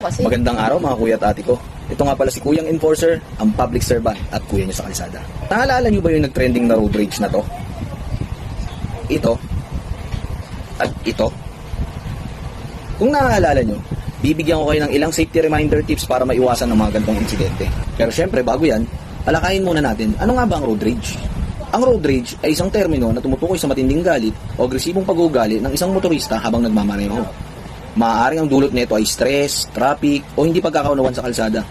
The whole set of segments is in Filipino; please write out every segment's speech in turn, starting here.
kasi. Magandang araw mga kuya at ate ko. Ito nga pala si Kuyang Enforcer, ang public servant at kuya niyo sa kalsada. Naalala niyo ba yung nag-trending na road rage na to? Ito. At ito. Kung naaalala niyo, bibigyan ko kayo ng ilang safety reminder tips para maiwasan ng mga ganitong insidente. Pero syempre, bago yan, alakayin muna natin, ano nga ba ang road rage? Ang road rage ay isang termino na tumutukoy sa matinding galit o agresibong pag-uugali ng isang motorista habang nagmamaneho. Maaaring ang dulot nito ay stress, traffic, o hindi pagkakaunawan sa kalsada.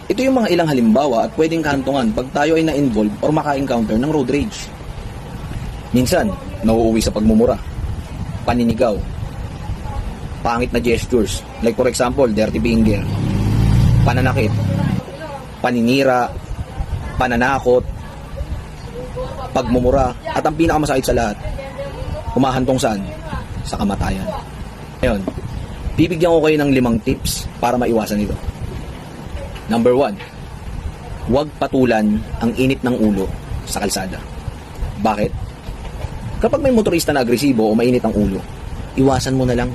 Ito yung mga ilang halimbawa at pwedeng kahantungan pag tayo ay na-involve o maka-encounter ng road rage. Minsan, nauuwi sa pagmumura, paninigaw, pangit na gestures, like for example, dirty finger, pananakit, paninira, pananakot, pagmumura, at ang pinakamasakit sa lahat, humahantong saan? Sa kamatayan. Ngayon, bibigyan ko kayo ng 5 tips para maiwasan ito. Number 1, huwag patulan ang init ng ulo sa kalsada. Bakit? Kapag may motorista na agresibo o mainit ang ulo, iwasan mo na lang.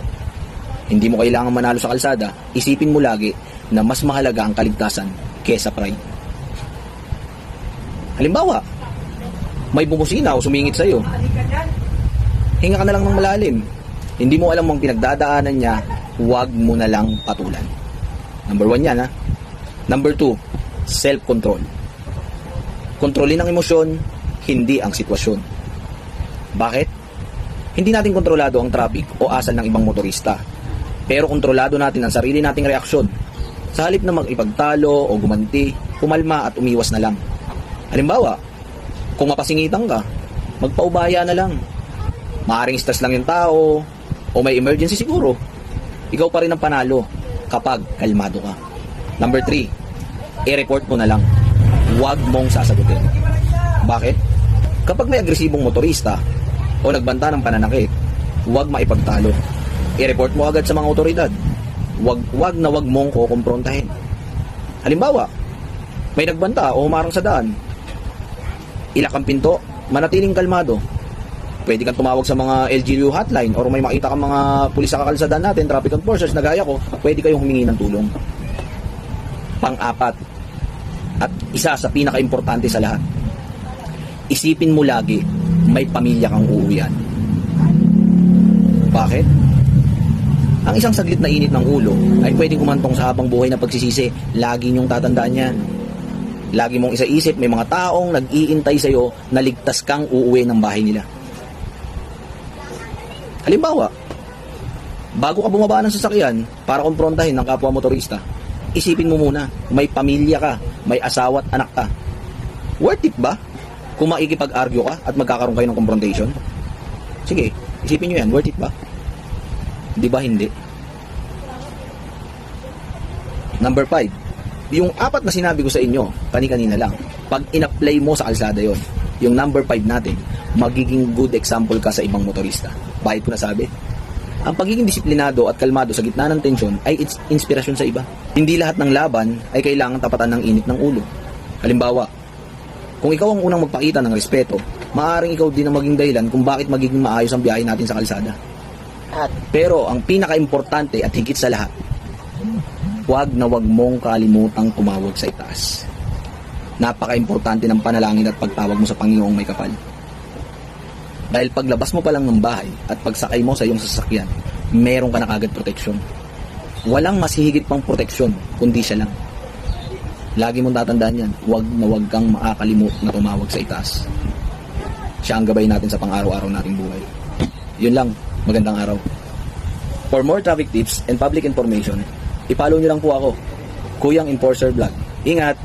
Hindi mo kailangan manalo sa kalsada, isipin mo lagi na mas mahalaga ang kaligtasan kesa pride. Halimbawa, may bumusina o sumingit sa'yo. Hinga ka na lang ng malalim. Hindi mo alam ang pinagdadaanan niya, huwag mo na lang patulan. Number 1 yan, ha? Number 2, self-control. Kontrolin ang emosyon, hindi ang sitwasyon. Bakit? Hindi natin kontrolado ang traffic o asal ng ibang motorista. Pero kontrolado natin ang sarili nating reaksyon. Sa halip na mag-ipagtalo o gumanti, pumalma at umiwas na lang. Halimbawa, kung mapasingitan ka, magpaubaya na lang. Maaring stress lang yung tao o may emergency siguro. Ikaw pa rin ang panalo kapag kalmado ka. Number 3, i-report mo na lang. Huwag mong sasagutin. Bakit? Kapag may agresibong motorista o nagbanta ng pananakit, huwag maipagtalo. I-report mo agad sa mga otoridad. Huwag na huwag mong kukumprontahin. Halimbawa, may nagbanta o humarang sa daan. Ilak ang pinto, manatiling kalmado. Pwede kang tumawag sa mga LGU hotline or may makita kang mga pulis sa kakalsadaan natin, traffic enforcers na gaya ko, pwede kayong humingi ng tulong. Pang-4, at isa sa pinaka-importante sa lahat, isipin mo lagi, may pamilya kang uuwian. Bakit? Ang isang saglit na init ng ulo ay pwedeng kumantong sa habang buhay na pagsisisi. Lagi niyong tatandaan yan. Lagi mong isaisip, may mga taong nag-iintay sa'yo na ligtas kang uuwi ng bahay nila. Halimbawa, bago ka bumaba ng sasakyan para kumprontahin ng kapwa motorista, isipin mo muna, may pamilya ka, may asawa at anak ka. Worth it ba kung makikipag-argue ka at magkakaroon kayo ng confrontation? Sige, isipin nyo yan, worth it ba? Di ba hindi? Number 5, yung 4 na sinabi ko sa inyo, kani-kanina lang, pag in-apply mo sa kalsada yon, yung number 5 natin, magiging good example ka sa ibang motorista. Bakit ko nasabi? Ang pagiging disiplinado at kalmado sa gitna ng tensyon ay inspirasyon sa iba. Hindi lahat ng laban ay kailangan tapatan ng init ng ulo. Halimbawa, kung ikaw ang unang magpakita ng respeto, maaaring ikaw din ang maging dahilan kung bakit magiging maayos ang biyahe natin sa kalsada. Pero ang pinaka-importante at higit sa lahat, huwag na huwag mong kalimutang tumawag sa itaas. Napaka-importante ng panalangin at pagtawag mo sa Panginoong may kapal. Dahil paglabas mo pa lang ng bahay at pagsakay mo sa iyong sasakyan, meron ka na kagad proteksyon. Walang mas hihigit pang proteksyon, kundi siya lang. Lagi mong tatandaan yan, huwag na huwag kang makakalimut na tumawag sa itaas. Siya ang gabay natin sa pang-araw-araw nating buhay. Yun lang, magandang araw. For more traffic tips and public information, i-follow nyo lang po ako, Kuyang Enforcer Vlog. Ingat!